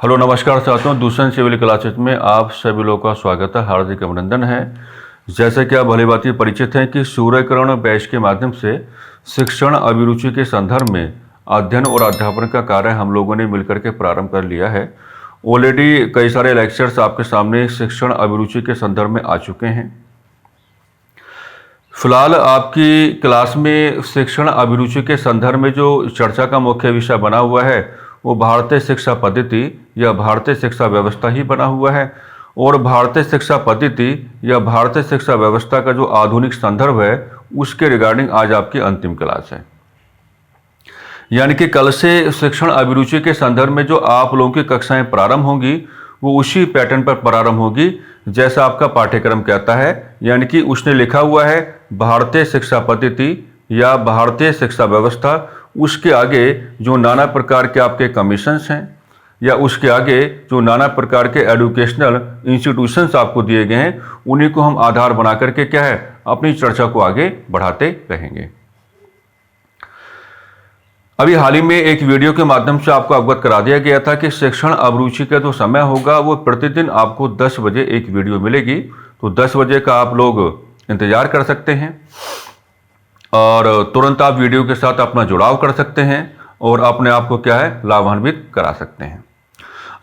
Hello नमस्कार साथियों, दूसरे सिविल क्लासेस में आप सभी लोगों का स्वागत है, हार्दिक अभिनंदन है। जैसे कि आप भली भांति परिचित हैं कि सूर्यकिरण बैच के माध्यम से शिक्षण अभिरुचि के संदर्भ में अध्ययन और अध्यापन का कार्य हम लोगों ने मिलकर के प्रारंभ कर लिया है। ऑलरेडी कई सारे लेक्चर्स आपके सामने शिक्षण अभिरुचि के संदर्भ में आ चुके हैं। फिलहाल आपकी क्लास में शिक्षण अभिरुचि के संदर्भ में जो चर्चा का मुख्य विषय बना हुआ है वो भारतीय शिक्षा पद्धति या भारतीय शिक्षा व्यवस्था ही बना हुआ है। और भारतीय शिक्षा पद्धति या भारतीय शिक्षा व्यवस्था का जो आधुनिक संदर्भ है उसके रिगार्डिंग आज आपकी अंतिम क्लास है। यानी कि कल से शिक्षण अभिरुचि के संदर्भ में जो आप लोगों की कक्षाएं प्रारंभ होंगी वो उसी पैटर्न पर प्रारंभ होगी जैसा आपका पाठ्यक्रम कहता है। यानी कि उसने लिखा हुआ है भारतीय शिक्षा पद्धति या भारतीय शिक्षा व्यवस्था, उसके आगे जो नाना प्रकार के आपके कमीशंस हैं या उसके आगे जो नाना प्रकार के एजुकेशनल इंस्टीट्यूशंस आपको दिए गए हैं उन्हीं को हम आधार बना करके क्या है अपनी चर्चा को आगे बढ़ाते रहेंगे। अभी हाल ही में एक वीडियो के माध्यम से आपको अवगत करा दिया गया था कि शिक्षण अभिरुचि का जो समय होगा वो प्रतिदिन आपको 10 बजे एक वीडियो मिलेगी। तो 10 बजे का आप लोग इंतजार कर सकते हैं और तुरंत आप वीडियो के साथ अपना जुड़ाव कर सकते हैं और अपने आप को क्या है लाभान्वित करा सकते हैं।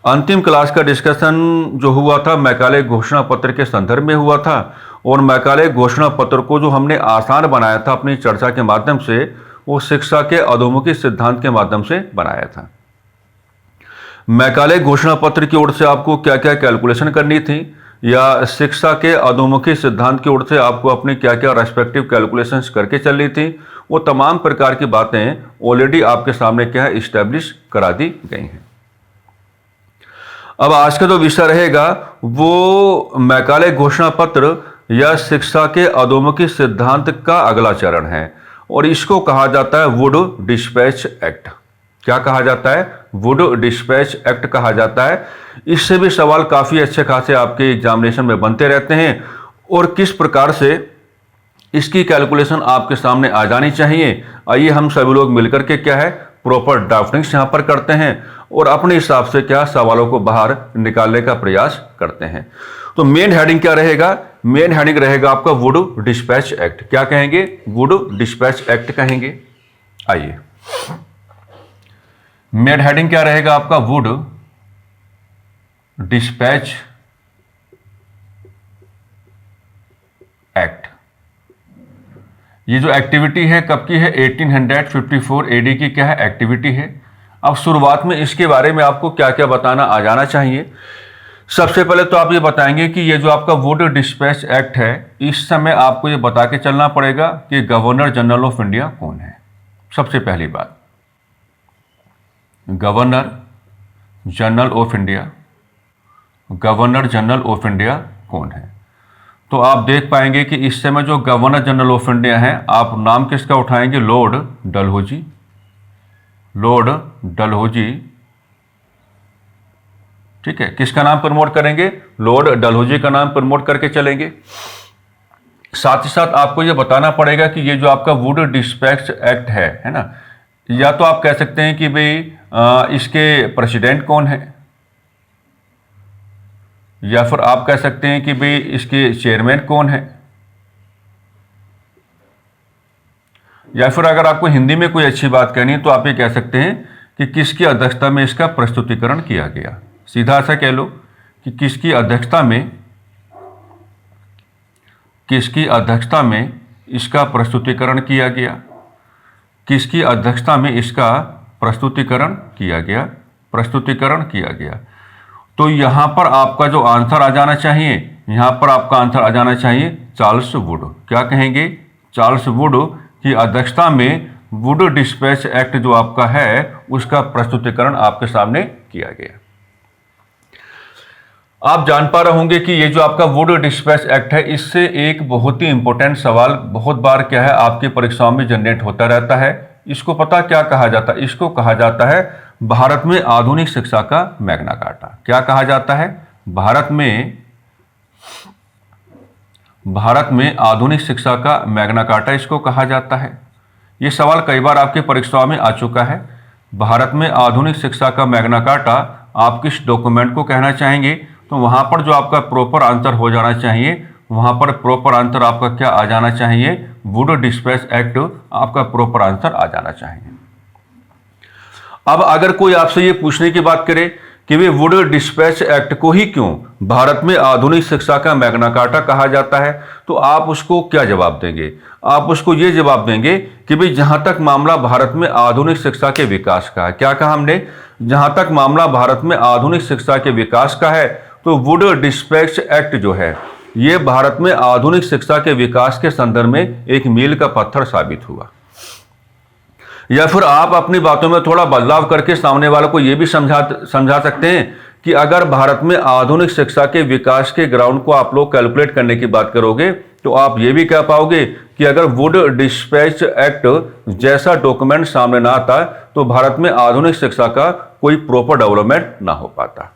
अंतिम क्लास का डिस्कशन जो हुआ था मैकाले घोषणा पत्र के संदर्भ में हुआ था और मैकाले घोषणा पत्र को जो हमने आसान बनाया था अपनी चर्चा के माध्यम से वो शिक्षा के अधोमुखी सिद्धांत के माध्यम से बनाया था। मैकाले घोषणा पत्र की ओर से आपको क्या क्या कैलकुलेशन करनी थी या शिक्षा के अधोमुखी सिद्धांत की ओर से आपको अपनी क्या क्या रेस्पेक्टिव कैलकुलेशंस करके चलनी थी, वो तमाम प्रकार की बातें ऑलरेडी आपके सामने क्या है इस्टेब्लिश करा दी गई हैं। अब आज का जो विषय रहेगा वो मैकाले घोषणा पत्र या शिक्षा के अधोमुखी सिद्धांत का अगला चरण है और इसको कहा जाता है वुड डिस्पैच एक्ट। क्या कहा जाता है? वुड डिस्पैच एक्ट कहा जाता है। इससे भी सवाल काफ़ी अच्छे खासे आपके एग्जामिनेशन में बनते रहते हैं और किस प्रकार से इसकी कैलकुलेशन आपके सामने आ जानी चाहिए, आइए हम सभी लोग मिलकर के क्या है प्रॉपर ड्राफ्टिंग्स यहाँ पर करते हैं और अपने हिसाब से क्या सवालों को बाहर निकालने का प्रयास करते हैं। तो मेन हेडिंग क्या रहेगा? मेन हेडिंग रहेगा आपका वुड डिस्पैच एक्ट। क्या कहेंगे? वुड डिस्पैच एक्ट कहेंगे। आइए मेन हेडिंग क्या रहेगा आपका? Wood dispatch act. ये जो एक्टिविटी है कब की है? 1854 एडी की क्या है एक्टिविटी है। अब शुरुआत में इसके बारे में आपको क्या क्या बताना आ जाना चाहिए। सबसे पहले तो आप ये बताएंगे कि ये जो आपका वुड डिस्पैच एक्ट है इस समय आपको ये बता के चलना पड़ेगा कि गवर्नर जनरल ऑफ इंडिया कौन है। सबसे पहली बात, governor general of India, governor general of India कौन है। तो आप देख पाएंगे कि इस समय जो गवर्नर जनरल ऑफ इंडिया है आप नाम किसका उठाएंगे? लॉर्ड डलहौजी। लॉर्ड डलहौजी, ठीक है। किसका नाम प्रमोट करेंगे? लॉर्ड डलहौजी का नाम प्रमोट करके चलेंगे। साथ ही साथ आपको यह बताना पड़ेगा कि ये जो आपका वुड डिस्पैच एक्ट है ना, या तो आप कह सकते हैं कि भाई इसके प्रेसिडेंट कौन है, या फिर आप कह सकते हैं कि भाई इसके चेयरमैन कौन है, या फिर अगर आपको हिंदी में कोई अच्छी बात कहनी है तो आप ये कह सकते हैं कि किसकी अध्यक्षता में इसका प्रस्तुतिकरण किया गया। सीधा ऐसा कह लो कि किसकी अध्यक्षता में इसका प्रस्तुतिकरण किया गया, किसकी अध्यक्षता में इसका प्रस्तुतिकरण किया गया। तो यहां पर आपका जो आंसर आ जाना चाहिए, यहां पर आपका आंसर आ जाना चाहिए चार्ल्स वुड। क्या कहेंगे? चार्ल्स वुड की अध्यक्षता में वुड डिस्पैच एक्ट जो आपका है उसका प्रस्तुतिकरण आपके सामने किया गया। आप जान पा रहे होंगे कि ये जो आपका वुड डिस्पैच एक्ट है इससे एक बहुत ही इंपॉर्टेंट सवाल बहुत बार क्या है आपकी परीक्षाओं में जनरेट होता रहता है। इसको पता क्या कहा जाता है? इसको कहा जाता है भारत में आधुनिक शिक्षा का मैग्ना कार्टा। क्या कहा जाता है? भारत में आधुनिक शिक्षा का मैग्ना कार्टा इसको कहा जाता है। ये सवाल कई बार आपकी परीक्षाओं में आ चुका है। भारत में आधुनिक शिक्षा का मैग्ना कार्टा आप किस डॉक्यूमेंट को कहना चाहेंगे, तो वहाँ पर जो आपका प्रॉपर आंसर हो जाना चाहिए, वहाँ पर प्रॉपर आंसर आपका क्या आ जाना चाहिए, वुड डिस्पैच एक्ट आपका प्रॉपर आंसर आ जाना चाहिए। अब अगर कोई आपसे ये पूछने की बात करे कि वे वुड डिस्पैच एक्ट को ही क्यों भारत में आधुनिक शिक्षा का मैग्ना कार्टा कहा जाता है, तो आप उसको क्या जवाब देंगे? आप उसको ये जवाब देंगे कि भाई जहां तक मामला भारत में आधुनिक शिक्षा के विकास का है, क्या कहा हमने, जहां तक मामला भारत में आधुनिक शिक्षा के विकास का है, तो वुड डिस्पैच एक्ट जो है ये भारत में आधुनिक शिक्षा के विकास के संदर्भ में एक मील का पत्थर साबित हुआ। या फिर आप अपनी बातों में थोड़ा बदलाव करके सामने वालों को यह भी समझा सकते हैं कि अगर भारत में आधुनिक शिक्षा के विकास के ग्राउंड को आप लोग कैलकुलेट करने की बात करोगे, तो आप ये भी कह पाओगे कि अगर वुड डिस्पैच एक्ट जैसा डॉक्यूमेंट सामने ना आता तो भारत में आधुनिक शिक्षा का कोई प्रॉपर डेवलपमेंट ना हो पाता,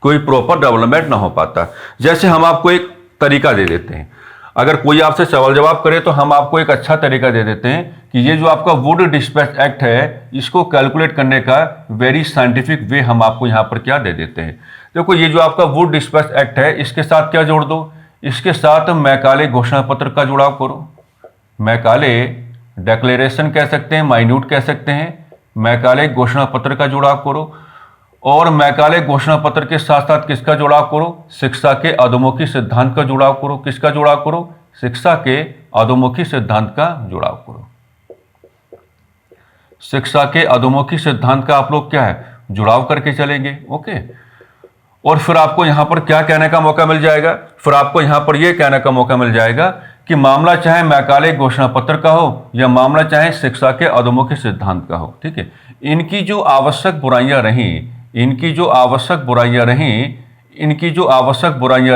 कोई प्रॉपर डेवलपमेंट ना हो पाता। जैसे हम आपको एक तरीका दे देते हैं, अगर कोई आपसे सवाल जवाब करे तो हम आपको एक अच्छा तरीका दे देते हैं कि ये जो आपका वुड डिस्पैच एक्ट है इसको कैलकुलेट करने का वेरी साइंटिफिक वे हम आपको यहाँ पर क्या दे देते हैं। देखो ये जो आपका वुड डिस्पैच एक्ट है इसके साथ क्या जोड़ दो, इसके साथ मैकाले घोषणा पत्र का जुड़ाव करो। मैकाले डिक्लेरेशन कह सकते हैं, माइन्यूट कह सकते हैं, मैकाले घोषणा पत्र का जुड़ाव करो। और मैकाले घोषणा पत्र के साथ साथ किसका जुड़ाव करो, शिक्षा के अधोमुखी सिद्धांत का जुड़ाव करो। किसका जुड़ाव करो, शिक्षा के अधोमुखी सिद्धांत का जुड़ाव करो। शिक्षा के अधोमुखी सिद्धांत का आप लोग क्या है जुड़ाव करके चलेंगे। ओके, और फिर आपको यहां पर क्या कहने का मौका मिल जाएगा, फिर आपको यहां पर यह कहने का मौका मिल जाएगा कि मामला चाहे मैकाले घोषणा पत्र का हो या मामला चाहे शिक्षा के अधोमुखी सिद्धांत का हो, ठीक है, इनकी जो आवश्यक बुराइयां रहीं, इनकी जो आवश्यक बुराइयां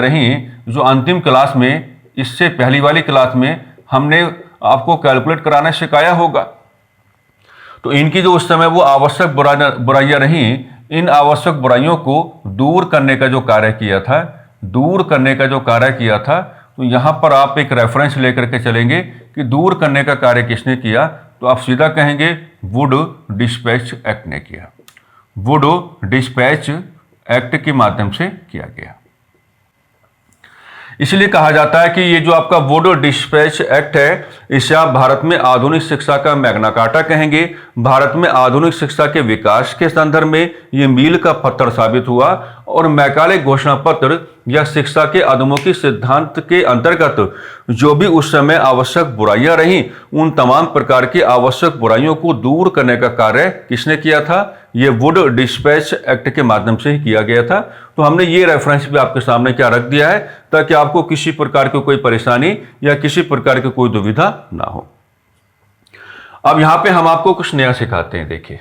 रहीं जो अंतिम क्लास में, इससे पहली वाली क्लास में हमने आपको कैलकुलेट कराना सिखाया होगा, तो इनकी जो उस समय वो आवश्यक बुराइयां रहीं, इन आवश्यक बुराइयों को दूर करने का जो कार्य किया था, तो यहां पर आप एक रेफरेंस लेकर के चलेंगे कि दूर करने का कार्य किसने किया, तो आप सीधा कहेंगे वुड डिस्पैच एक्ट ने किया, वुड डिस्पैच एक्ट के माध्यम से किया गया। इसलिए कहा जाता है कि ये जो आपका वुड डिस्पैच एक्ट है इसे आप भारत में आधुनिक शिक्षा का मैग्ना कार्टा कहेंगे। भारत में आधुनिक शिक्षा के विकास के संदर्भ में ये मील का पत्थर साबित हुआ और मैकाले घोषणा पत्र या शिक्षा के अधोमुखी सिद्धांत के अंतर्गत जो भी उस समय आवश्यक बुराइयां रहीं, उन तमाम प्रकार की आवश्यक बुराइयों को दूर करने का कार्य किसने किया था, ये वुड डिस्पैच एक्ट के माध्यम से ही किया गया था। तो हमने ये रेफरेंस भी आपके सामने क्या रख दिया है ताकि आपको किसी प्रकार की कोई परेशानी या किसी प्रकार की कोई दुविधा ना हो। अब यहां पे हम आपको कुछ नया सिखाते हैं। देखिए,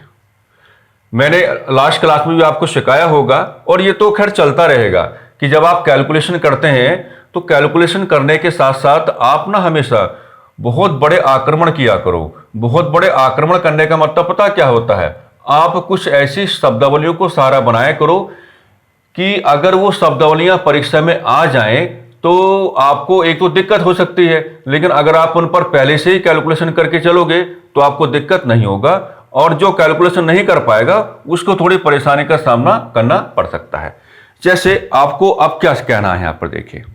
मैंने लास्ट क्लास में भी आपको सिखाया होगा और ये तो खैर चलता रहेगा कि जब आप कैलकुलेशन करते हैं तो कैलकुलेशन करने के साथ साथ आप ना हमेशा बहुत बड़े आक्रमण किया करो। बहुत बड़े आक्रमण करने का मतलब पता क्या होता है, आप कुछ ऐसी शब्दावलियों को सहारा बनाया करो कि अगर वो शब्दावलियां परीक्षा में आ जाएं तो आपको एक तो दिक्कत हो सकती है, लेकिन अगर आप उन पर पहले से ही कैलकुलेशन करके चलोगे तो आपको दिक्कत नहीं होगा, और जो कैलकुलेशन नहीं कर पाएगा उसको थोड़ी परेशानी का सामना करना पड़ सकता है। जैसे आपको अब क्या कहना है यहां पर देखिए,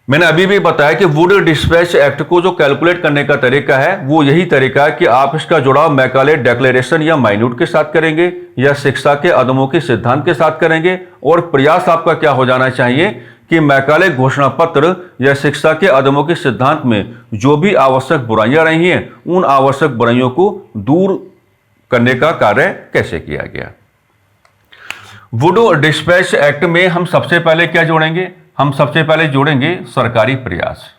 मैंने अभी भी बताया कि वुड डिस्पैच एक्ट को जो कैलकुलेट करने का तरीका है वो यही तरीका है कि आप इसका जुड़ाव मैकाले डिक्लेरेशन या माइन्यूट के साथ करेंगे या शिक्षा के अधोमुखी सिद्धांत के साथ करेंगे, और प्रयास आपका क्या हो जाना चाहिए कि मैकाले घोषणा पत्र या शिक्षा के अधोमुखी सिद्धांत में जो भी आवश्यक बुराइयां रही हैं उन आवश्यक बुराइयों को दूर करने का कार्य कैसे किया गया। वुड डिस्पैच एक्ट में हम सबसे पहले क्या जोड़ेंगे, हम सबसे पहले जोड़ेंगे सरकारी प्रयास।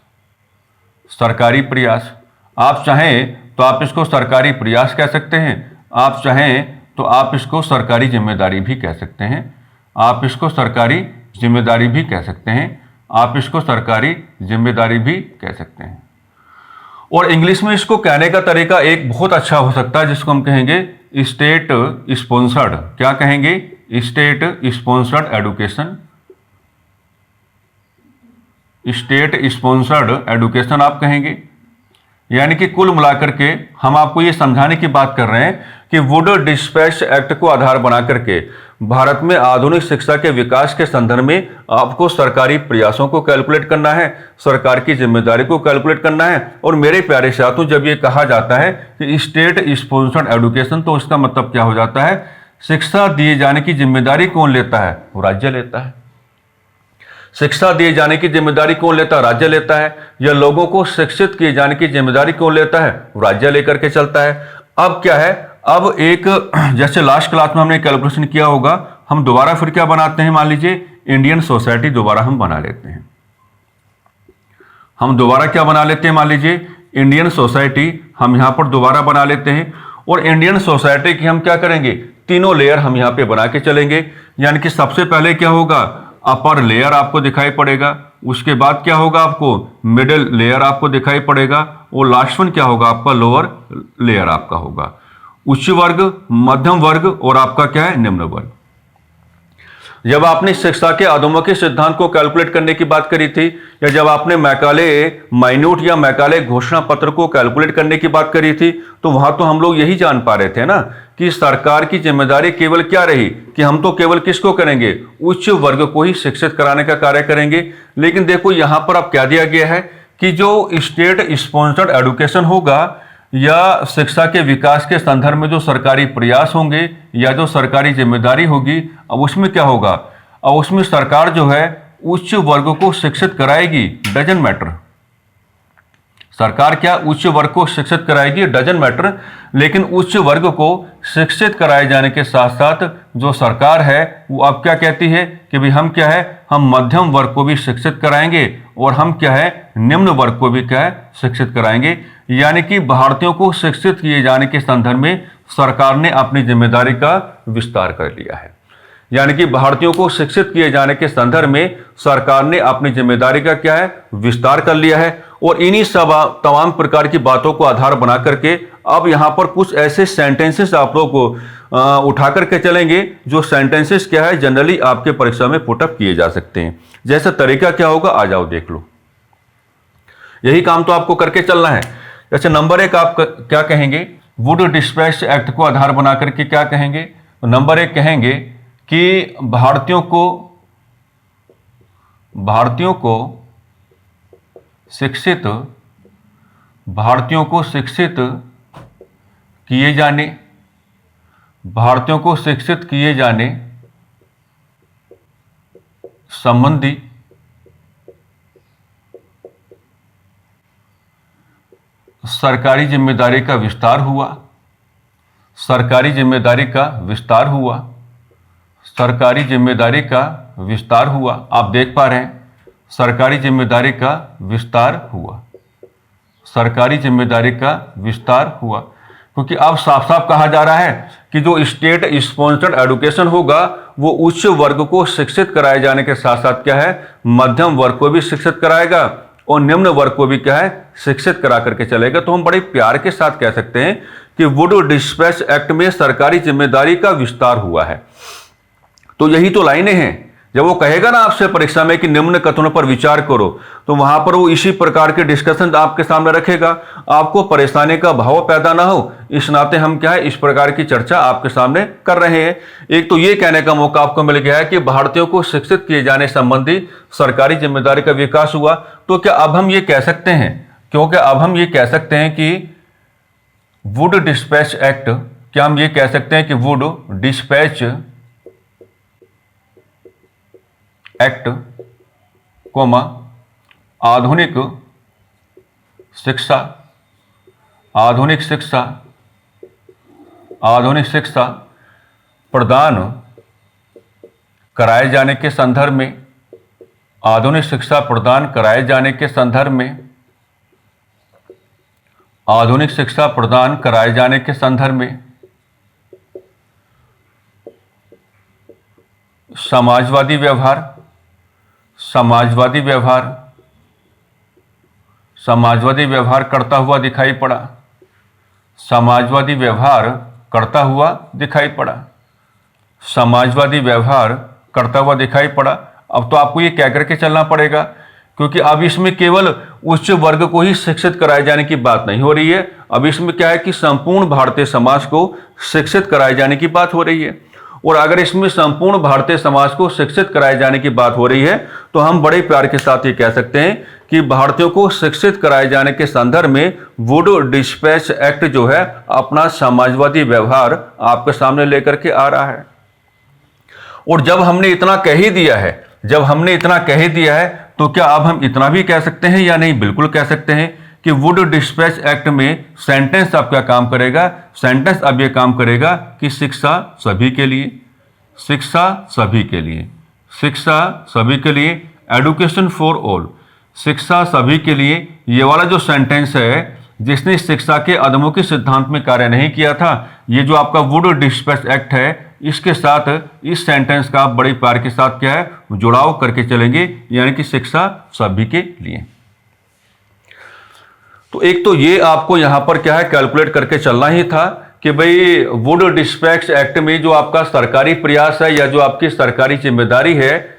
सरकारी प्रयास, आप चाहें तो आप इसको सरकारी प्रयास कह सकते हैं, आप चाहें तो आप इसको सरकारी जिम्मेदारी भी कह सकते हैं, आप इसको सरकारी जिम्मेदारी भी कह सकते हैं, आप इसको सरकारी जिम्मेदारी भी कह सकते हैं। और इंग्लिश में इसको कहने का तरीका एक बहुत अच्छा हो सकता है जिसको हम कहेंगे स्टेट स्पॉन्सर्ड। क्या कहेंगे, state sponsored education, state sponsored education आप कहेंगे। यानी कि कुल मिलाकर के हम आपको ये समझाने की बात कर रहे हैं कि वुड डिस्पैच एक्ट को आधार बना करके भारत में आधुनिक शिक्षा के विकास के संदर्भ में आपको सरकारी प्रयासों को कैलकुलेट करना है, सरकार की जिम्मेदारी को कैलकुलेट करना है। और मेरे प्यारे साथियों, जब ये कहा जाता है कि स्टेट स्पॉन्सर्ड एजुकेशन, तो इसका मतलब क्या हो जाता है? शिक्षा दिए जाने की जिम्मेदारी कौन लेता है? वो राज्य लेता है। शिक्षा दिए जाने की जिम्मेदारी कौन लेता है? राज्य लेता है। या लोगों को शिक्षित किए जाने की जिम्मेदारी कौन लेता है? वो राज्य लेकर के चलता है। अब क्या है, अब एक जैसे लास्ट क्लास में हमने कैलकुलेशन किया होगा, हम दोबारा फिर क्या बनाते हैं? मान लीजिए इंडियन सोसाइटी दोबारा हम बना लेते हैं। हम दोबारा क्या बना लेते हैं? मान लीजिए इंडियन सोसाइटी हम यहां पर दोबारा बना लेते हैं। और इंडियन सोसाइटी की हम क्या करेंगे? तीनों लेयर हम यहां पे बना के चलेंगे। यानी कि सबसे पहले क्या होगा? अपर लेयर आपको दिखाई पड़ेगा। उसके बाद क्या होगा? आपको मिडिल लेयर आपको दिखाई पड़ेगा। और लास्ट वन क्या होगा? आपका लोअर लेयर आपका होगा। उच्च वर्ग, मध्यम वर्ग और आपका क्या है? निम्न वर्ग। जब आपने शिक्षा के अधोमुखी सिद्धांत को कैलकुलेट करने की बात करी थी, या जब आपने मैकाले माइन्यूट या मैकाले घोषणा पत्र को कैलकुलेट करने की बात करी थी, तो वहां तो हम लोग यही जान पा रहे थे ना कि सरकार की जिम्मेदारी केवल क्या रही कि हम तो केवल किसको करेंगे? उच्च वर्ग को ही शिक्षित कराने का कार्य करेंगे। लेकिन देखो यहां पर अब क्या दिया गया है कि जो स्टेट स्पॉन्सर्ड एजुकेशन होगा या शिक्षा के विकास के संदर्भ में जो सरकारी प्रयास होंगे या जो सरकारी जिम्मेदारी होगी, अब उसमें क्या होगा? अब उसमें सरकार जो है उच्च वर्ग को शिक्षित कराएगी, डजंट मैटर। सरकार क्या उच्च वर्ग को शिक्षित कराएगी, डजंट मैटर। लेकिन उच्च वर्ग को शिक्षित कराए जाने के साथ साथ जो सरकार है वो अब क्या कहती है कि भाई हम क्या है, हम मध्यम वर्ग को भी शिक्षित कराएंगे और हम क्या है, निम्न वर्ग को भी क्या है, शिक्षित कराएंगे। यानी कि भारतीयों को शिक्षित किए जाने के संदर्भ में सरकार ने अपनी जिम्मेदारी का विस्तार कर लिया है। यानी कि भारतीयों को शिक्षित किए जाने के संदर्भ में सरकार ने अपनी जिम्मेदारी का क्या है, विस्तार कर लिया है। और इन्हीं सब तमाम प्रकार की बातों को आधार बना करके अब यहां पर कुछ ऐसे सेंटेंसेस आप लोग को उठा करके चलेंगे जो सेंटेंसेस क्या है, जनरली आपके परीक्षा में पुटअप किए जा सकते हैं। जैसा तरीका क्या होगा, आ जाओ देख लो। यही काम तो आपको करके चलना है। जैसे नंबर 1 आप क्या कहेंगे? वुड डिस्पैच एक्ट को आधार बना करके क्या कहेंगे? तो नंबर 1 कहेंगे कि भारतीयों को शिक्षित किए जाने संबंधी सरकारी जिम्मेदारी का विस्तार हुआ। सरकारी जिम्मेदारी का विस्तार हुआ। आप देख पा रहे हैं, सरकारी जिम्मेदारी का विस्तार हुआ। क्योंकि अब साफ साफ कहा जा रहा है कि जो स्टेट स्पॉन्सर्ड एजुकेशन होगा वो उच्च वर्ग को शिक्षित कराए जाने के साथ साथ क्या है, मध्यम वर्ग को भी शिक्षित कराएगा और निम्न वर्ग को भी क्या है, शिक्षित करा करके चलेगा। तो हम बड़े प्यार के साथ कह सकते हैं कि वुड डिस्पैच एक्ट में सरकारी जिम्मेदारी का विस्तार हुआ है। तो यही तो लाइनें हैं। जब वो कहेगा ना आपसे परीक्षा में कि निम्न कथनों पर विचार करो, तो वहां पर वो इसी प्रकार के डिस्कशन आपके सामने रखेगा। आपको परेशानी का भाव पैदा ना हो, इस नाते हम क्या है, इस प्रकार की चर्चा आपके सामने कर रहे हैं। एक तो ये कहने का मौका आपको मिल गया है कि भारतीयों को शिक्षित किए जाने संबंधी सरकारी जिम्मेदारी का विकास हुआ। तो क्या अब हम ये कह सकते हैं, क्योंकि अब हम ये कह सकते हैं कि वुड डिस्पैच एक्ट, क्या हम ये कह सकते हैं कि वुड डिस्पैच एक्ट आधुनिक शिक्षा प्रदान कराए जाने के संदर्भ में, आधुनिक शिक्षा प्रदान कराए जाने के संदर्भ में, आधुनिक शिक्षा प्रदान कराए जाने के संदर्भ में समाजवादी व्यवहार करता हुआ दिखाई पड़ा। समाजवादी व्यवहार करता हुआ दिखाई पड़ा। अब तो आपको ये कह करके चलना पड़ेगा क्योंकि अब इसमें केवल उच्च वर्ग को ही शिक्षित कराए जाने की बात नहीं हो रही है, अब इसमें क्या है कि संपूर्ण भारतीय समाज को शिक्षित कराए जाने की बात हो रही है। और अगर इसमें संपूर्ण भारतीय समाज को शिक्षित कराए जाने की बात हो रही है तो हम बड़े प्यार के साथ ये कह सकते हैं कि भारतीयों को शिक्षित कराए जाने के संदर्भ में वुड डिस्पैच एक्ट जो है अपना समाजवादी व्यवहार आपके सामने लेकर के आ रहा है। और जब हमने इतना कह ही दिया है, जब हमने इतना कह ही दिया है तो क्या अब हम इतना भी कह सकते हैं या नहीं? बिल्कुल कह सकते हैं कि वुड डिस्पैच एक्ट में सेंटेंस अब क्या काम करेगा? सेंटेंस अब ये काम करेगा कि शिक्षा सभी के लिए, शिक्षा सभी के लिए, शिक्षा सभी के लिए, एडुकेशन फॉर ऑल, शिक्षा सभी के लिए। ये वाला जो सेंटेंस है, जिसने शिक्षा के अधोमुखी सिद्धांत में कार्य नहीं किया था, ये जो आपका वुड डिस्पैच एक्ट है, इसके साथ इस सेंटेंस का बड़े प्यार के साथ क्या है जुड़ाव करके चलेंगे, यानी कि शिक्षा सभी के लिए। तो एक तो ये आपको यहां पर क्या है कैलकुलेट करके चलना ही था कि भाई वुड डिस्पैच एक्ट में जो आपका सरकारी प्रयास है या जो आपकी सरकारी जिम्मेदारी है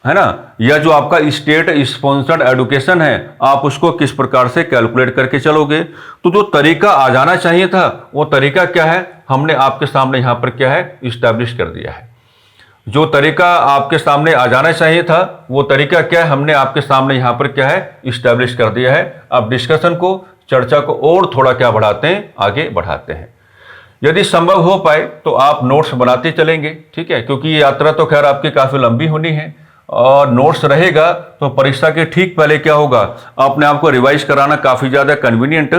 ना, या जो आपका स्टेट स्पॉन्सर्ड एजुकेशन है, आप उसको किस प्रकार से कैलकुलेट करके चलोगे। तो जो तरीका आ जाना चाहिए था वो तरीका क्या है, हमने आपके सामने यहां पर क्या है इस्टेब्लिश कर दिया है। जो तरीका आपके सामने आ जाना चाहिए था वो तरीका क्या है, हमने आपके सामने यहां पर क्या है इस्टेब्लिश कर दिया है। अब डिस्कशन को, चर्चा को और थोड़ा क्या बढ़ाते हैं, आगे बढ़ाते हैं। यदि संभव हो पाए तो आप नोट्स बनाते चलेंगे, ठीक है, क्योंकि ये यात्रा तो खैर आपकी काफी लंबी होनी है और नोट्स रहेगा तो परीक्षा के ठीक पहले क्या होगा, अपने आप को रिवाइज कराना काफी ज्यादा कन्वीनियंट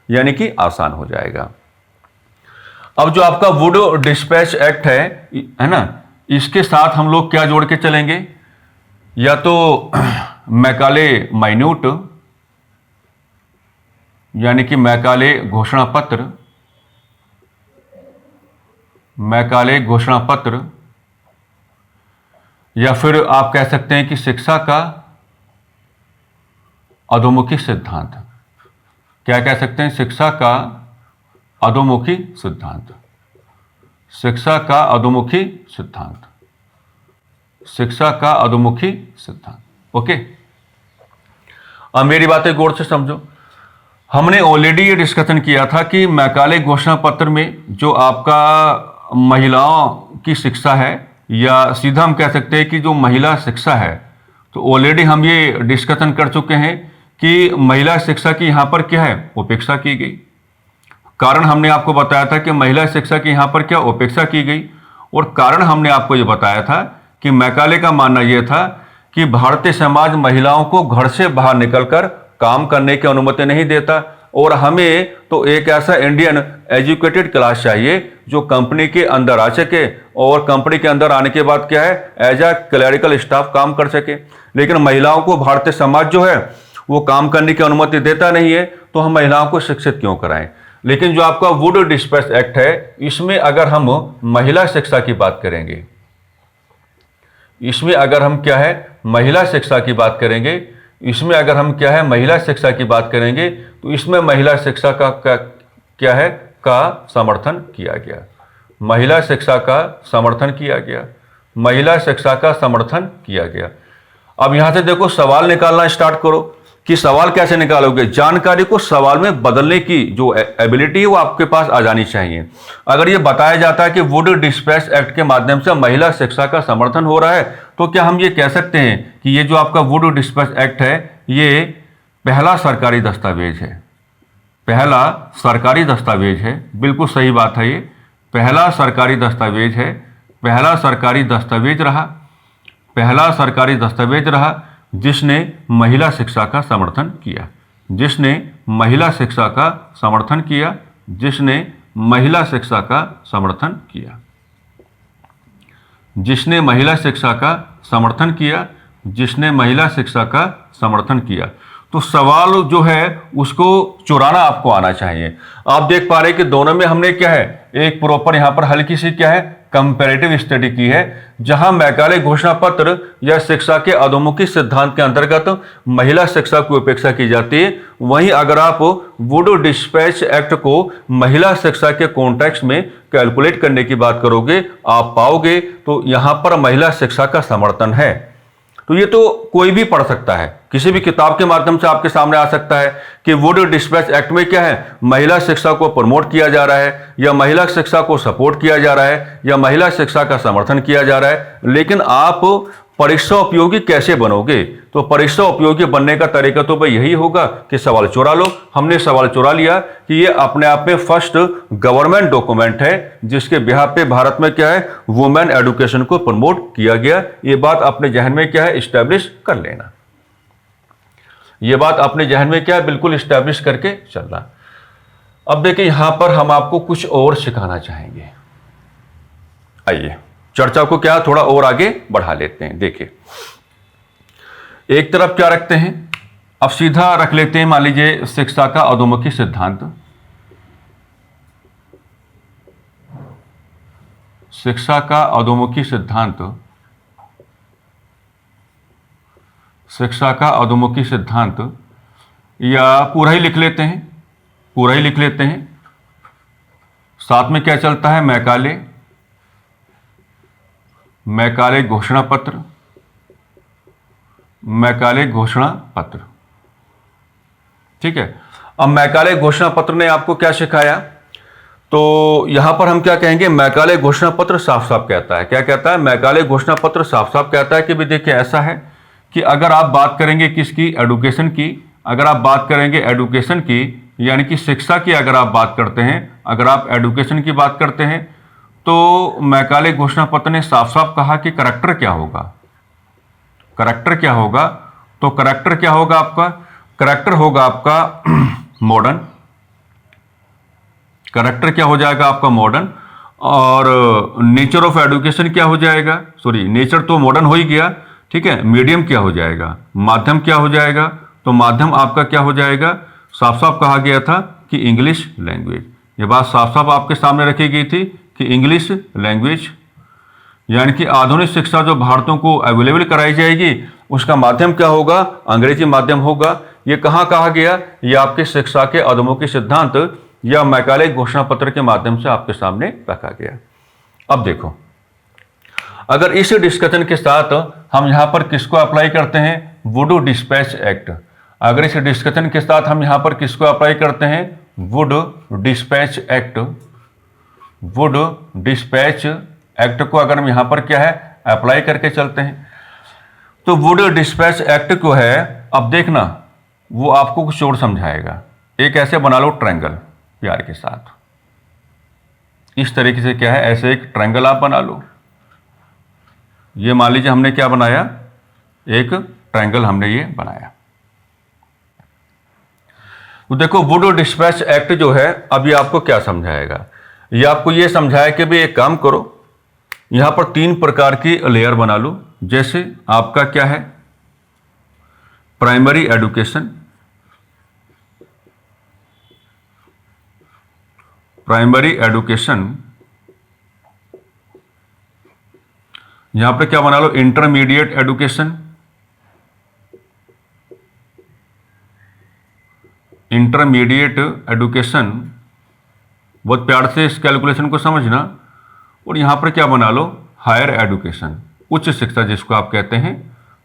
यानी कि आसान हो जाएगा। अब जो आपका वुड डिस्पैच एक्ट है ना, इसके साथ हम लोग क्या जोड़ के चलेंगे, या तो मैकाले माइन्यूट यानी कि मैकाले घोषणा पत्र, मैकाले घोषणा पत्र, या फिर आप कह सकते हैं कि शिक्षा का अधोमुखी सिद्धांत। क्या कह सकते हैं, शिक्षा का अधोमुखी सिद्धांत, शिक्षा का अधोमुखी सिद्धांत, शिक्षा का अधोमुखी सिद्धांत। ओके, अब मेरी बातें गौर से समझो। हमने ऑलरेडी ये डिस्कशन किया था कि मैकाले घोषणा पत्र में जो आपका महिलाओं की शिक्षा है, या सीधा हम कह सकते हैं कि जो महिला शिक्षा है, तो ऑलरेडी हम ये डिस्कशन कर चुके हैं कि महिला शिक्षा की यहां पर क्या है उपेक्षा की गई। कारण हमने आपको बताया था कि महिला शिक्षा की यहां पर क्या उपेक्षा की गई, और कारण हमने आपको ये बताया था कि मैकाले का मानना यह था कि भारतीय समाज महिलाओं को घर से बाहर निकलकर काम करने की अनुमति नहीं देता, और हमें तो एक ऐसा इंडियन एजुकेटेड क्लास चाहिए जो कंपनी के अंदर आ सके, और कंपनी के अंदर आने के बाद क्या है एज अ क्लरिकल स्टाफ काम कर सके। लेकिन महिलाओं को भारतीय समाज जो है वो काम करने की अनुमति देता नहीं है, तो हम महिलाओं को शिक्षित क्यों कराएं। लेकिन जो आपका वुड डिस्पैच एक्ट है, इसमें अगर हम महिला शिक्षा की बात करेंगे, इसमें अगर हम क्या है महिला शिक्षा की बात करेंगे, इसमें अगर हम क्या है महिला शिक्षा की बात करेंगे, तो इसमें महिला शिक्षा का क्या है का समर्थन किया गया, महिला शिक्षा का समर्थन किया गया, महिला शिक्षा का समर्थन किया गया। अब यहां से देखो सवाल निकालना स्टार्ट करो कि सवाल कैसे निकालोगे। जानकारी को सवाल में बदलने की जो एबिलिटी है वो आपके पास आ जानी चाहिए। अगर ये बताया जाता है कि वुड डिस्पैच एक्ट के माध्यम से महिला शिक्षा का समर्थन हो रहा है, तो क्या हम ये कह सकते हैं कि ये जो आपका वुड डिस्पैच एक्ट है ये पहला सरकारी दस्तावेज है, पहला सरकारी दस्तावेज है। बिल्कुल सही बात है, ये पहला सरकारी दस्तावेज है, पहला सरकारी दस्तावेज रहा, पहला सरकारी दस्तावेज रहा जिसने महिला शिक्षा का समर्थन किया, जिसने महिला शिक्षा का समर्थन किया, जिसने महिला शिक्षा का समर्थन किया, जिसने महिला शिक्षा का समर्थन किया, जिसने महिला शिक्षा का समर्थन किया। तो सवाल जो है उसको चुराना आपको आना चाहिए। आप देख पा रहे हैं कि दोनों में हमने क्या है एक प्रॉपर यहां पर हल्की सी क्या है कंपैरेटिव स्टडी की है, जहां मैकाले घोषणा पत्र या शिक्षा के अधोमुखी सिद्धांत के अंतर्गत महिला शिक्षा की उपेक्षा की जाती है। वहीं अगर आप वुड डिस्पैच एक्ट को महिला शिक्षा के कॉन्टेक्स्ट में कैलकुलेट करने की बात करोगे, आप पाओगे तो यहां पर महिला शिक्षा का समर्थन है। तो ये तो कोई भी पढ़ सकता है, किसी भी किताब के माध्यम से आपके सामने आ सकता है कि वुड डिस्पैच एक्ट में क्या है, महिला शिक्षा को प्रमोट किया जा रहा है, या महिला शिक्षा को सपोर्ट किया जा रहा है, या महिला शिक्षा का समर्थन किया जा रहा है। लेकिन आप परीक्षा उपयोगी कैसे बनोगे? तो परीक्षा उपयोगी बनने का तरीका तो भाई यही होगा कि सवाल चुरा लो। हमने सवाल चुरा लिया कि ये अपने आप में फर्स्ट गवर्नमेंट डॉक्यूमेंट है जिसके बिहाफ पे भारत में क्या है, वुमेन एडुकेशन को प्रमोट किया गया। ये बात अपने जहन में क्या है, इस्टेब्लिश कर लेना। ये बात अपने जहन में क्या है, बिल्कुल इस्टेब्लिश करके चलना। अब देखिए यहां पर हम आपको कुछ और सिखाना चाहेंगे। आइए चर्चा को क्या थोड़ा और आगे बढ़ा लेते हैं। देखिए एक तरफ क्या रखते हैं, अब सीधा रख लेते हैं, मान लीजिए शिक्षा का अधोमुखी सिद्धांत। शिक्षा का अधोमुखी सिद्धांत, शिक्षा का अधोमुखी सिद्धांत, या पूरा ही लिख लेते हैं, पूरा ही लिख लेते हैं। साथ में क्या चलता है, मैकाले, मैकाले घोषणा पत्र, मैकाले घोषणा पत्र। ठीक है, अब मैकाले घोषणा पत्र ने आपको क्या सिखाया, तो यहां पर हम क्या कहेंगे, मैकाले घोषणा पत्र साफ साफ कहता है, क्या कहता है, मैकाले घोषणा पत्र साफ साफ कहता है कि भी देखिए ऐसा है कि अगर आप बात करेंगे किसकी, एडुकेशन की, अगर आप बात करेंगे एडुकेशन की यानी कि शिक्षा की अगर आप बात करते हैं, अगर आप एडुकेशन की बात करते हैं, तो मैकाले घोषणा पत्र ने साफ साफ कहा कि करैक्टर क्या होगा, करैक्टर क्या होगा, तो करैक्टर क्या होगा आपका, करैक्टर होगा आपका मॉडर्न, करैक्टर क्या हो जाएगा आपका मॉडर्न, और नेचर ऑफ एडुकेशन क्या हो जाएगा, सॉरी नेचर तो मॉडर्न हो ही गया, ठीक है, मीडियम क्या हो जाएगा, माध्यम क्या हो जाएगा, तो माध्यम आपका क्या हो जाएगा, साफ साफ कहा गया था कि इंग्लिश लैंग्वेज। ये बात साफ साफ आपके सामने रखी गई थी कि इंग्लिश लैंग्वेज यानी कि आधुनिक शिक्षा जो भारतीयों को अवेलेबल कराई जाएगी उसका माध्यम क्या होगा, अंग्रेजी माध्यम होगा। ये कहाँ कहा गया, ये आपके शिक्षा के अधोमुखी सिद्धांत या मैकाले घोषणा पत्र के माध्यम से आपके सामने रखा गया। अब देखो अगर इस डिस्कशन के साथ हम यहाँ पर किसको अप्लाई करते हैं, वुड डिस्पैच एक्ट। अगर इस डिस्कशन के साथ हम यहाँ पर किसको अप्लाई करते हैं, Wood dispatch act, Wood dispatch act को अगर हम यहाँ पर क्या है अप्लाई करके चलते हैं, तो वुड डिस्पैच एक्ट को है, अब देखना वो आपको कुछ और समझाएगा। एक ऐसे बना लो ट्रायंगल प्यार के साथ, इस तरीके से क्या है, ऐसे एक ट्रायंगल आप बना लो। ये मान लीजिए हमने क्या बनाया, एक ट्रायंगल हमने ये बनाया। तो देखो वुड डिस्पैच एक्ट जो है अब ये आपको क्या समझाएगा, ये आपको ये समझाया कि भाई एक काम करो, यहां पर 3 प्रकार की लेयर बना लो। जैसे आपका क्या है, प्राइमरी एडुकेशन, प्राइमरी एडुकेशन, यहां पर क्या बना लो, इंटरमीडिएट एडुकेशन, इंटरमीडिएट एडुकेशन, बहुत प्यार से इस कैलकुलेशन को समझना। और यहां पर क्या बना लो, हायर एडुकेशन, उच्च शिक्षा जिसको आप कहते हैं,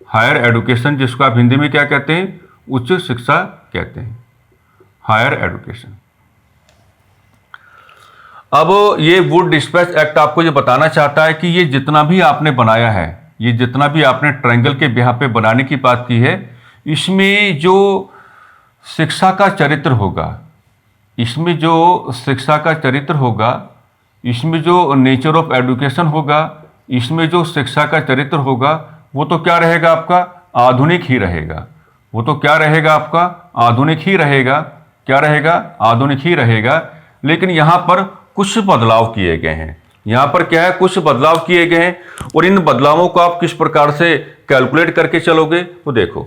हायर एडुकेशन जिसको आप हिंदी में क्या कहते हैं, उच्च शिक्षा कहते हैं, हायर एडुकेशन। अब ये वुड डिस्पैच एक्ट आपको ये बताना चाहता है कि ये जितना भी आपने बनाया है, ये जितना भी आपने ट्रायंगल के बिहाफ पे बनाने की बात की है, इसमें जो शिक्षा का चरित्र होगा, इसमें जो शिक्षा का चरित्र होगा, इसमें जो नेचर ऑफ एडुकेशन होगा, इसमें जो शिक्षा का चरित्र होगा, वो तो क्या रहेगा आपका, आधुनिक ही रहेगा। वो तो क्या रहेगा आपका, आधुनिक ही रहेगा। क्या रहेगा, आधुनिक ही रहेगा। लेकिन यहाँ पर कुछ बदलाव किए गए हैं, यहाँ पर क्या है, कुछ बदलाव किए गए हैं। और इन बदलावों को आप किस प्रकार से कैलकुलेट करके चलोगे, तो देखो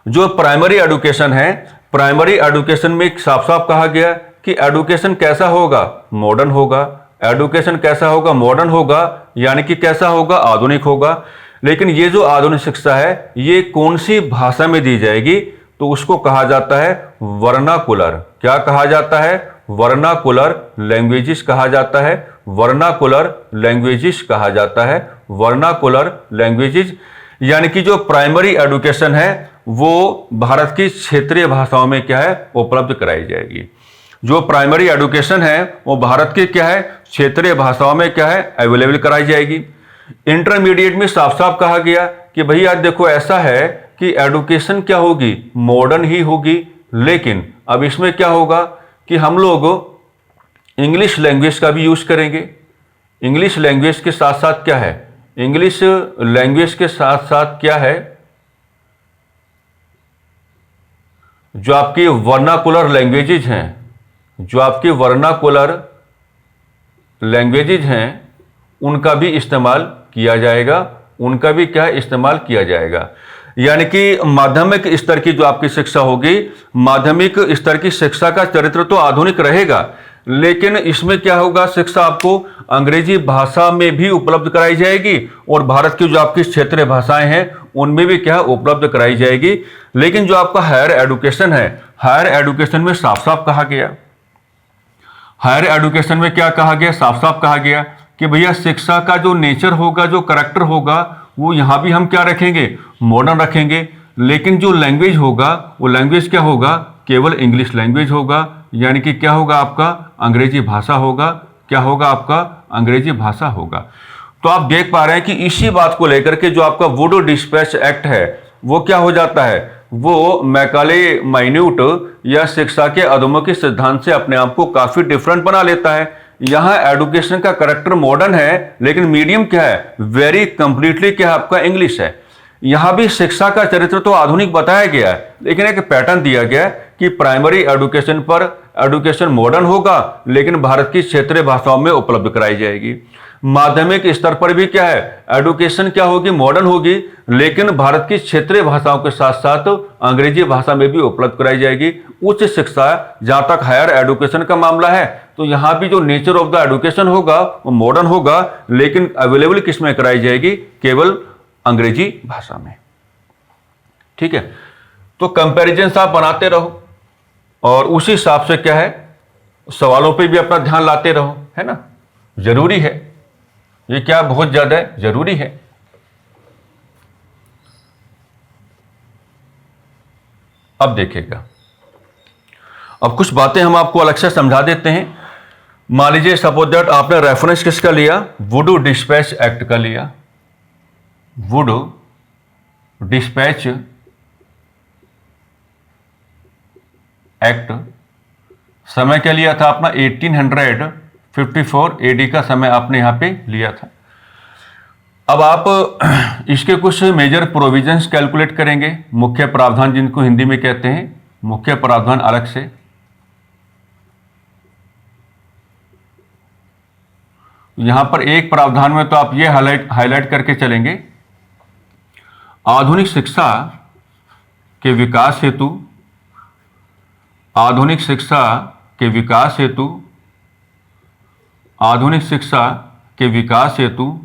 जो प्राइमरी एडुकेशन है, प्राइमरी एडुकेशन में साफ साफ कहा गया कि एडुकेशन कैसा होगा, मॉडर्न होगा। एडुकेशन कैसा होगा, मॉडर्न होगा, यानी कि कैसा होगा, आधुनिक होगा। लेकिन ये जो आधुनिक शिक्षा है ये कौन सी भाषा में दी जाएगी, तो उसको कहा जाता है वर्नाकुलर। क्या कहा जाता है, वर्नाकुलर लैंग्वेजेस कहा जाता है, वर्नाकुलर लैंग्वेजेस कहा जाता है, वर्नाकुलर लैंग्वेजेस। यानी कि जो प्राइमरी एजुकेशन है वो भारत की क्षेत्रीय भाषाओं में क्या है, उपलब्ध कराई जाएगी। जो प्राइमरी एजुकेशन है वो भारत की क्या है, क्षेत्रीय भाषाओं में क्या है, अवेलेबल कराई जाएगी। इंटरमीडिएट में साफ साफ कहा गया कि भैया देखो ऐसा है कि एजुकेशन क्या होगी, मॉडर्न ही होगी, लेकिन अब इसमें क्या होगा कि हम लोग इंग्लिश लैंग्वेज का भी यूज करेंगे। इंग्लिश लैंग्वेज के साथ साथ क्या है, इंग्लिश लैंग्वेज के साथ साथ क्या है, जो आपकी वर्नाकुलर लैंग्वेजेज हैं, जो आपकी वर्नाकुलर लैंग्वेजेज हैं उनका भी इस्तेमाल किया जाएगा, उनका भी क्या इस्तेमाल किया जाएगा। यानी कि माध्यमिक स्तर की जो आपकी शिक्षा होगी, माध्यमिक स्तर की शिक्षा का चरित्र तो आधुनिक रहेगा, लेकिन इसमें क्या होगा, शिक्षा आपको अंग्रेजी भाषा में भी उपलब्ध कराई जाएगी और भारत की जो आपकी क्षेत्रीय भाषाएं हैं उनमें भी क्या उपलब्ध कराई जाएगी। लेकिन जो आपका हायर एजुकेशन है, हायर एजुकेशन में साफ साफ कहा गया, हायर एजुकेशन में क्या कहा गया, साफ साफ कहा गया कि भैया शिक्षा का जो नेचर होगा, जो करैक्टर होगा, वो यहां भी हम क्या रखेंगे, मॉडर्न रखेंगे। लेकिन जो लैंग्वेज होगा वो लैंग्वेज क्या होगा, केवल इंग्लिश लैंग्वेज होगा, यानी कि क्या होगा आपका अंग्रेजी भाषा होगा, क्या होगा आपका अंग्रेजी भाषा होगा। तो आप देख पा रहे हैं कि इसी बात को लेकर के जो आपका वुड डिस्पैच एक्ट है वो क्या हो जाता है, वो मैकाले माइन्यूट या शिक्षा के अधोमुखी सिद्धांत से अपने आप को काफी डिफरेंट बना लेता है। यहां एजुकेशन का करैक्टर मॉडर्न है, लेकिन मीडियम क्या है, वेरी कंप्लीटली क्या है आपका इंग्लिश है। यहां भी शिक्षा का चरित्र तो आधुनिक बताया गया है, लेकिन एक पैटर्न दिया गया है कि प्राइमरी एजुकेशन पर एजुकेशन मॉडर्न होगा, लेकिन भारत की क्षेत्रीय भाषाओं में उपलब्ध कराई जाएगी। माध्यमिक स्तर पर भी क्या है, एजुकेशन क्या होगी, मॉडर्न होगी, लेकिन भारत की क्षेत्रीय भाषाओं के साथ साथ अंग्रेजी भाषा में भी उपलब्ध कराई जाएगी। उच्च शिक्षा जहां तक हायर एजुकेशन का मामला है, तो यहां भी जो नेचर ऑफ द एजुकेशन होगा वो मॉडर्न होगा, लेकिन अवेलेबल किस में कराई जाएगी, केवल अंग्रेजी भाषा में। ठीक है, तो कंपैरिजन आप बनाते रहो और उसी हिसाब से क्या है, सवालों पे भी अपना ध्यान लाते रहो, है ना, जरूरी है ये, क्या बहुत ज्यादा जरूरी है। अब देखिएगा, अब कुछ बातें हम आपको अलग से समझा देते हैं। मान लीजिए सपोज दैट आपने रेफरेंस किसका लिया, वुड डिस्पैच एक्ट का लिया, वुड डिस्पैच एक्ट, समय क्या लिया था अपना 1854 एडी का समय आपने यहां पे लिया था। अब आप इसके कुछ मेजर प्रोविजंस कैलकुलेट करेंगे, मुख्य प्रावधान जिनको हिंदी में कहते हैं, मुख्य प्रावधान अलग से। यहां पर एक प्रावधान में तो आप ये हाईलाइट करके चलेंगे, आधुनिक शिक्षा के विकास हेतु, आधुनिक शिक्षा के विकास हेतु, आधुनिक शिक्षा के विकास हेतु,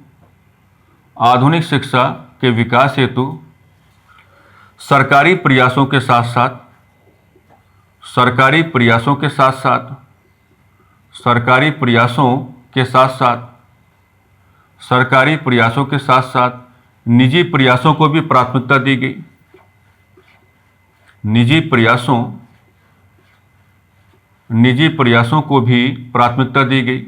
आधुनिक शिक्षा के विकास हेतु सरकारी प्रयासों के साथ साथ, सरकारी प्रयासों के साथ साथ, सरकारी प्रयासों के साथ साथ, सरकारी प्रयासों के साथ साथ निजी प्रयासों को भी प्राथमिकता दी गई, निजी प्रयासों, निजी प्रयासों को भी प्राथमिकता दी गई,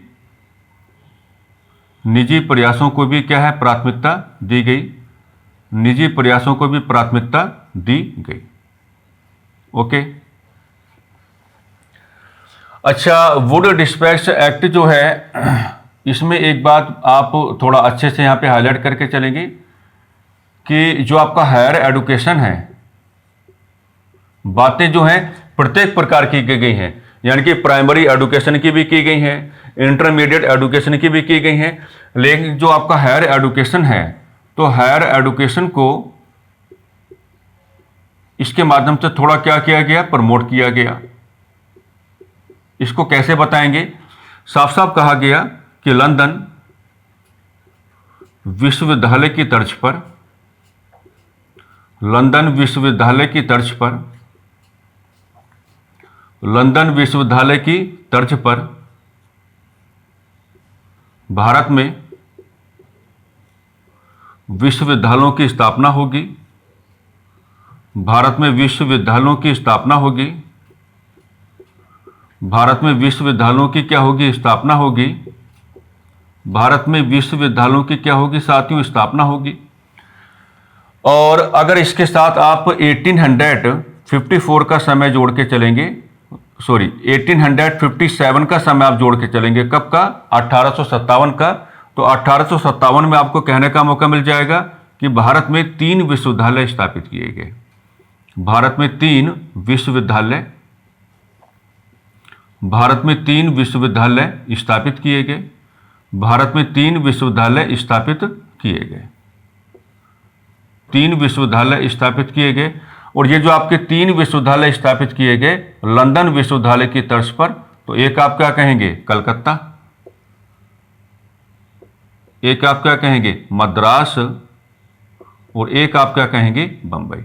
निजी प्रयासों को भी क्या है, प्राथमिकता दी गई, निजी प्रयासों को भी प्राथमिकता दी गई। ओके, अच्छा, वुड डिस्पैच एक्ट जो है, इसमें एक बात आप थोड़ा अच्छे से यहां पे हाईलाइट करके चलेंगे कि जो आपका हायर एजुकेशन है, बातें जो हैं प्रत्येक प्रकार की गई हैं, यानी कि प्राइमरी एजुकेशन की भी की गई हैं, इंटरमीडिएट एजुकेशन की भी की गई हैं, लेकिन जो आपका हायर एजुकेशन है, तो हायर एजुकेशन को इसके माध्यम से थोड़ा क्या किया गया, प्रमोट किया गया। इसको कैसे बताएंगे, साफ साफ कहा गया कि लंदन विश्वविद्यालय की तर्ज पर, लंदन विश्वविद्यालय की तर्ज पर, लंदन विश्वविद्यालय की तर्ज पर भारत में विश्वविद्यालयों की स्थापना होगी। भारत में विश्वविद्यालयों की स्थापना होगी। भारत में विश्वविद्यालयों की क्या होगी? स्थापना होगी। भारत में विश्वविद्यालयों की क्या होगी साथियों? स्थापना होगी। और अगर इसके साथ आप 1854 का समय जोड़ के चलेंगे, सॉरी 1857 का समय आप जोड़ के चलेंगे, कब का? 1857 का। तो 1857 में आपको कहने का मौका मिल जाएगा कि भारत में 3 विश्वविद्यालय स्थापित किए गए। भारत में 3 विश्वविद्यालय, भारत में 3 विश्वविद्यालय स्थापित किए गए। भारत में 3 विश्वविद्यालय स्थापित किए गए। 3 विश्वविद्यालय स्थापित किए गए। और ये जो आपके 3 विश्वविद्यालय स्थापित किए गए लंदन विश्वविद्यालय की तर्ज पर, तो एक आप क्या कहेंगे? कलकत्ता, एक आप क्या कहेंगे? मद्रास, और एक आप क्या कहेंगे? बंबई।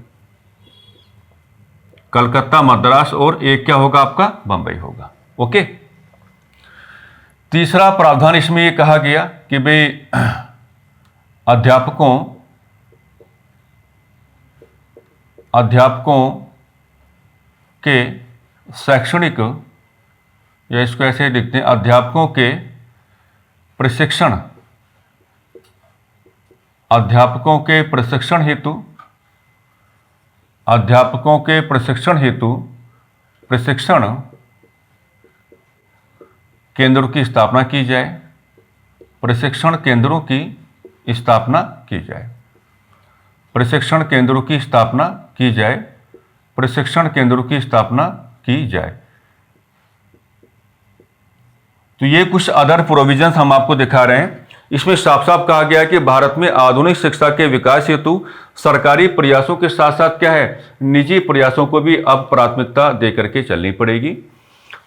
कलकत्ता, मद्रास, और एक क्या होगा आपका? बंबई होगा। ओके। तीसरा प्रावधान इसमें यह कहा गया कि भाई अध्यापकों के शैक्षणिक, या इसको ऐसे लिखते हैं, अध्यापकों के प्रशिक्षण, अध्यापकों के प्रशिक्षण हेतु, अध्यापकों के प्रशिक्षण हेतु प्रशिक्षण केंद्रों की स्थापना की जाए। प्रशिक्षण केंद्रों की स्थापना की जाए। प्रशिक्षण केंद्रों की स्थापना की जाए। प्रशिक्षण केंद्रों की स्थापना की जाए। तो ये कुछ अदर प्रोविजंस हम आपको दिखा रहे हैं। इसमें साफ साफ कहा गया कि भारत में आधुनिक शिक्षा के विकास हेतु सरकारी प्रयासों के साथ साथ क्या है, निजी प्रयासों को भी अब प्राथमिकता देकर के चलनी पड़ेगी।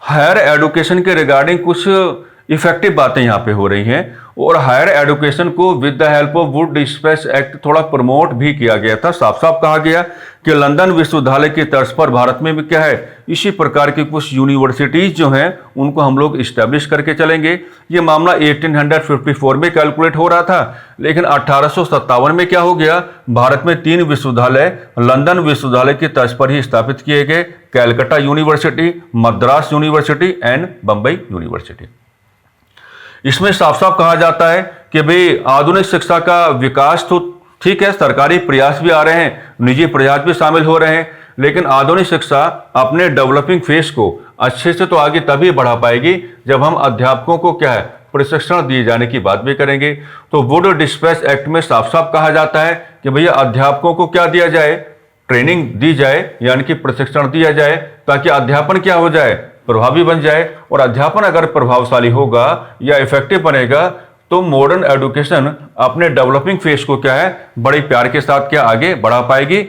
हायर एजुकेशन के रिगार्डिंग कुछ इफेक्टिव बातें यहाँ पे हो रही हैं, और हायर एजुकेशन को with the help of would dispatch act थोड़ा प्रमोट भी किया गया था। साफ साफ कहा गया कि लंदन विश्वविद्यालय की तर्ज पर भारत में भी क्या है, इसी प्रकार की कुछ यूनिवर्सिटीज जो हैं उनको हम लोग इस्टेब्लिश करके चलेंगे। ये मामला 1854 में कैलकुलेट हो रहा था, लेकिन 1857 में क्या हो गया, भारत में 3 विश्वविद्यालय लंदन विश्वविद्यालय की तर्ज पर ही स्थापित किए गए। Calcutta university, Madras university and Bombay university. इसमें साफ साफ कहा जाता है कि भाई आधुनिक शिक्षा का विकास तो ठीक है, सरकारी प्रयास भी आ रहे हैं, निजी प्रयास भी शामिल हो रहे हैं, लेकिन आधुनिक शिक्षा अपने डेवलपिंग फेज को अच्छे से तो आगे तभी बढ़ा पाएगी जब हम अध्यापकों को क्या है, प्रशिक्षण दिए जाने की बात भी करेंगे। तो वुड डिस्पेच एक्ट में साफ साफ कहा जाता है कि भैया अध्यापकों को क्या दिया जाए, ट्रेनिंग दी जाए, यानी कि प्रशिक्षण दिया जाए, ताकि अध्यापन क्या हो जाए, प्रभावी बन जाए। और अध्यापन अगर प्रभावशाली होगा या इफेक्टिव बनेगा तो मॉडर्न एजुकेशन अपने डेवलपिंग फेज को क्या है, बड़े प्यार के साथ क्या आगे बढ़ा पाएगी।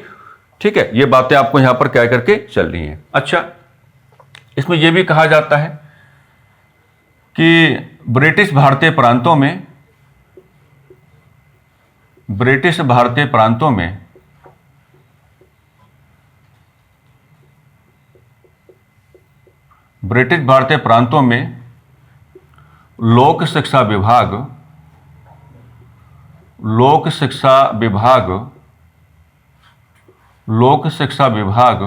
ठीक है, ये बातें आपको यहां पर कह करके चल रही हैं। अच्छा, इसमें यह भी कहा जाता है कि ब्रिटिश भारतीय प्रांतों में ब्रिटिश भारतीय प्रांतों में ब्रिटिश भारतीय प्रांतों में लोक शिक्षा विभाग लोक शिक्षा विभाग लोक शिक्षा विभाग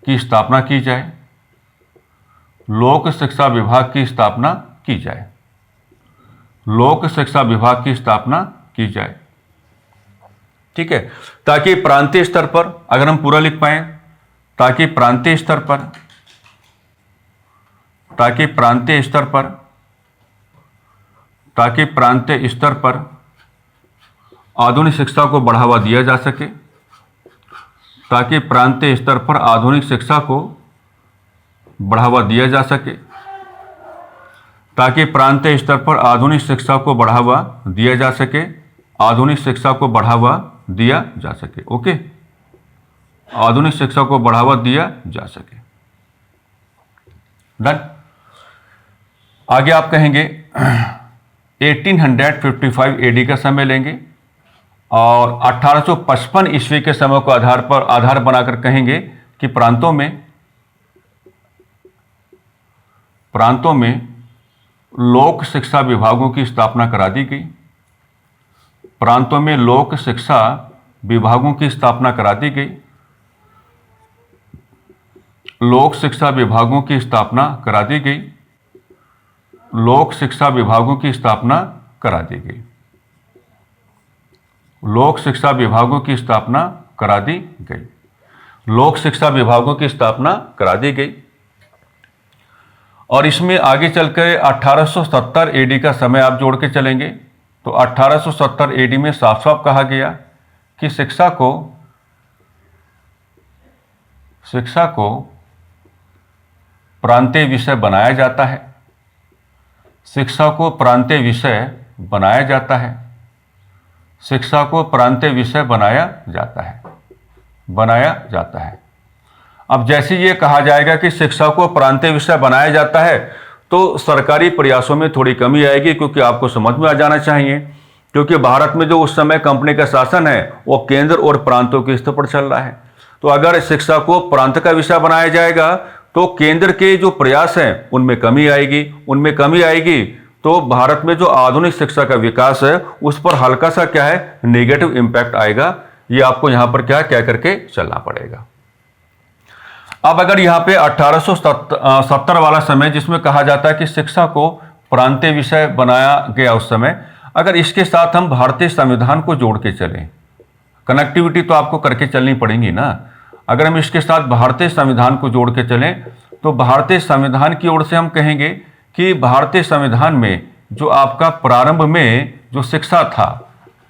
की स्थापना की जाए। लोक शिक्षा विभाग की स्थापना की जाए। लोक शिक्षा विभाग की स्थापना की जाए। ठीक है, ताकि प्रांतीय स्तर पर, अगर हम पूरा लिख पाए, ताकि प्रांतीय स्तर पर ताकि प्रांतीय स्तर पर ताकि प्रांतीय स्तर पर आधुनिक शिक्षा को बढ़ावा दिया जा सके। ताकि प्रांतीय स्तर पर आधुनिक शिक्षा को बढ़ावा दिया जा सके। ताकि प्रांतीय स्तर पर आधुनिक शिक्षा को बढ़ावा दिया जा सके। आधुनिक शिक्षा को बढ़ावा दिया जा सके। ओके, आधुनिक शिक्षा को बढ़ावा दिया जा सके। डन। आगे आप कहेंगे 1855 एडी का समय लेंगे और 1855 ईस्वी के समय को आधार बनाकर कहेंगे कि प्रांतों में लोक शिक्षा विभागों की स्थापना करा दी गई। प्रांतों में लोक शिक्षा विभागों की स्थापना करा दी गई। लोक शिक्षा विभागों की स्थापना करा दी गई। लोक शिक्षा विभागों की स्थापना करा दी गई। लोक शिक्षा विभागों की स्थापना करा दी गई। लोक शिक्षा विभागों की स्थापना करा दी गई। और इसमें आगे चलकर 1870 एडी का समय आप जोड़ के चलेंगे तो 1870 एडी में साफ साफ कहा गया कि शिक्षा को प्रांतीय विषय बनाया जाता है। शिक्षा को प्रांतीय विषय बनाया जाता है। शिक्षा को प्रांतीय विषय बनाया जाता है। अब जैसे ये कहा जाएगा कि शिक्षा को प्रांतीय विषय बनाया जाता है तो सरकारी प्रयासों में थोड़ी कमी आएगी, क्योंकि आपको समझ में आ जाना चाहिए क्योंकि भारत में जो उस समय कंपनी का शासन है वो केंद्र और प्रांतों के स्तर पर चल रहा है। तो अगर शिक्षा को प्रांत का विषय बनाया जाएगा तो केंद्र के जो प्रयास हैं उनमें कमी आएगी तो भारत में जो आधुनिक शिक्षा का विकास है उस पर हल्का सा क्या है, नेगेटिव इम्पैक्ट आएगा। ये आपको यहां पर क्या करके चलना पड़ेगा। अब अगर यहाँ पे 1870 वाला समय जिसमें कहा जाता है कि शिक्षा को प्रांतीय विषय बनाया गया उस समय, अगर इसके साथ हम भारतीय संविधान को जोड़ के चलें, कनेक्टिविटी तो आपको करके चलनी पड़ेगी ना। अगर हम इसके साथ भारतीय संविधान को जोड़ के चलें तो भारतीय संविधान की ओर से हम कहेंगे कि भारतीय संविधान में जो आपका प्रारंभ में जो शिक्षा था,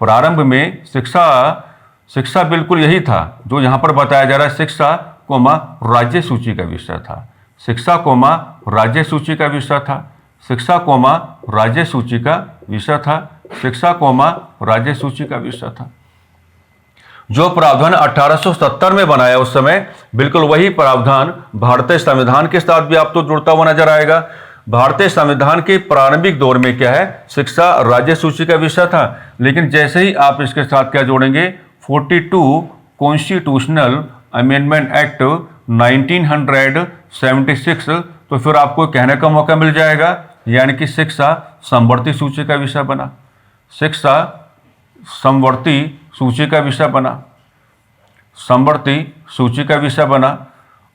प्रारंभ में शिक्षा बिल्कुल यही था जो यहाँ पर बताया जा रहा है। शिक्षा कोमा राज्य सूची का विषय था। शिक्षा कोमा राज्य सूची का विषय था। शिक्षा कोमा राज्य सूची का विषय था। शिक्षा कोमा राज्य सूची का विषय था। जो प्रावधान 1870 में बनाया उस समय, बिल्कुल वही प्रावधान भारतीय संविधान के साथ भी आपको जुड़ता हुआ नजर आएगा। भारतीय संविधान के प्रारंभिक दौर में क्या है, शिक्षा राज्य सूची का विषय था, लेकिन जैसे ही आप इसके साथ क्या जोड़ेंगे, 42 कॉन्स्टिट्यूशनल अमेंडमेंट एक्ट 1976, तो फिर आपको कहने का मौका मिल जाएगा, यानी कि शिक्षा समवर्ती सूची का विषय बना। शिक्षा समवर्ती सूची का विषय बना। समवर्ती सूची का विषय बना।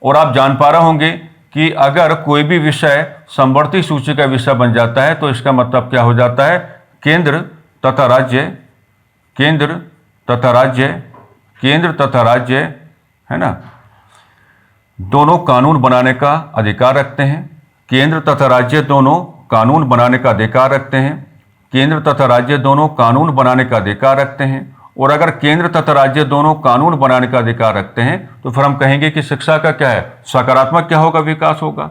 और आप जान पा रहे होंगे कि अगर कोई भी विषय समवर्ती सूची का विषय बन जाता है तो इसका मतलब क्या हो जाता है, केंद्र तथा राज्य है ना, दोनों कानून बनाने का अधिकार रखते हैं। केंद्र तथा राज्य दोनों कानून बनाने का अधिकार रखते हैं। केंद्र तथा राज्य दोनों कानून बनाने का अधिकार रखते हैं। और अगर केंद्र तथा राज्य दोनों कानून बनाने का अधिकार रखते हैं तो फिर हम कहेंगे कि शिक्षा का क्या है, सकारात्मक क्या होगा, विकास होगा।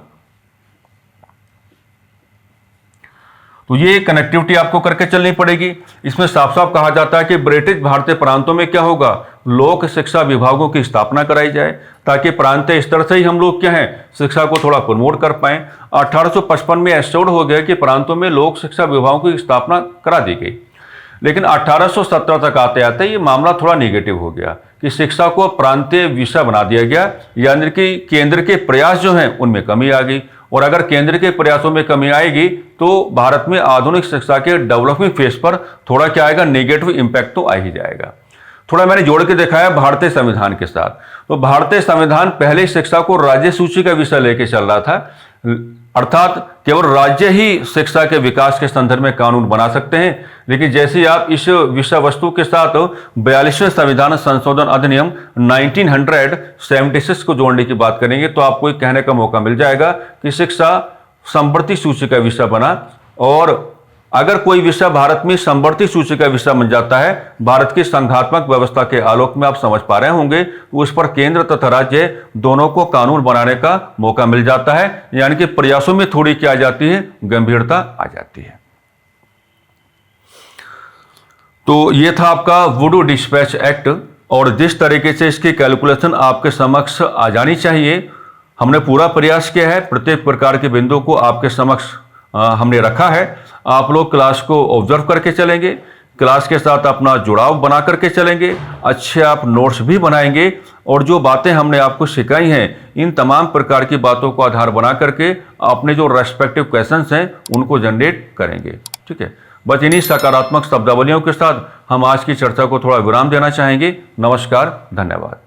तो ये कनेक्टिविटी आपको करके चलनी पड़ेगी। इसमें साफ साफ कहा जाता है कि ब्रिटिश भारतीय प्रांतों में क्या होगा, लोक शिक्षा विभागों की स्थापना कराई जाए ताकि प्रांतीय स्तर से ही हम लोग क्या है, शिक्षा को थोड़ा प्रमोट कर पाएं। 1855 में एश्योर्ड हो गया कि प्रांतों में लोक शिक्षा विभागों की स्थापना करा दी गई, लेकिन 1817 तक आते आते ये मामला थोड़ा नेगेटिव हो गया कि शिक्षा को प्रांतीय विषय बना दिया गया, यानी कि केंद्र के प्रयास जो हैं उनमें कमी आ गई। और अगर केंद्र के प्रयासों में कमी आएगी तो भारत में आधुनिक शिक्षा के डेवलपिंग फेज पर थोड़ा क्या आएगा, नेगेटिव इंपैक्ट तो आ ही जाएगा। थोड़ा मैंने जोड़ के दिखाया भारतीय संविधान के साथ। तो भारतीय संविधान पहले शिक्षा को राज्य सूची का विषय लेके चल रहा था, अर्थात केवल राज्य ही शिक्षा के विकास के संदर्भ में कानून बना सकते हैं। लेकिन जैसे ही आप इस विषय वस्तु के साथ 42वें संविधान संशोधन अधिनियम 1976 को जोड़ने की बात करेंगे तो आपको एक कहने का मौका मिल जाएगा कि शिक्षा समवर्ती सूची का विषय बना। और अगर कोई विषय भारत में समवर्ती सूची का विषय बन जाता है, भारत की संघात्मक व्यवस्था के आलोक में आप समझ पा रहे होंगे, तो उस पर केंद्र तथा राज्य दोनों को कानून बनाने का मौका मिल जाता है, यानी कि प्रयासों में थोड़ी क्या आ जाती है, गंभीरता आ जाती है। तो ये था आपका वुडू डिस्पैच एक्ट, और जिस तरीके से इसकी कैलकुलेशन आपके समक्ष आ जानी चाहिए, हमने पूरा प्रयास किया है। प्रत्येक प्रकार के बिंदु को आपके समक्ष हमने रखा है। आप लोग क्लास को ऑब्जर्व करके चलेंगे, क्लास के साथ अपना जुड़ाव बना करके चलेंगे, अच्छे आप नोट्स भी बनाएंगे, और जो बातें हमने आपको सिखाई हैं इन तमाम प्रकार की बातों को आधार बना करके अपने जो रेस्पेक्टिव क्वेश्चंस हैं उनको जनरेट करेंगे। ठीक है, बस इन्हीं सकारात्मक शब्दावलियों के साथ हम आज की चर्चा को थोड़ा विराम देना चाहेंगे। नमस्कार, धन्यवाद।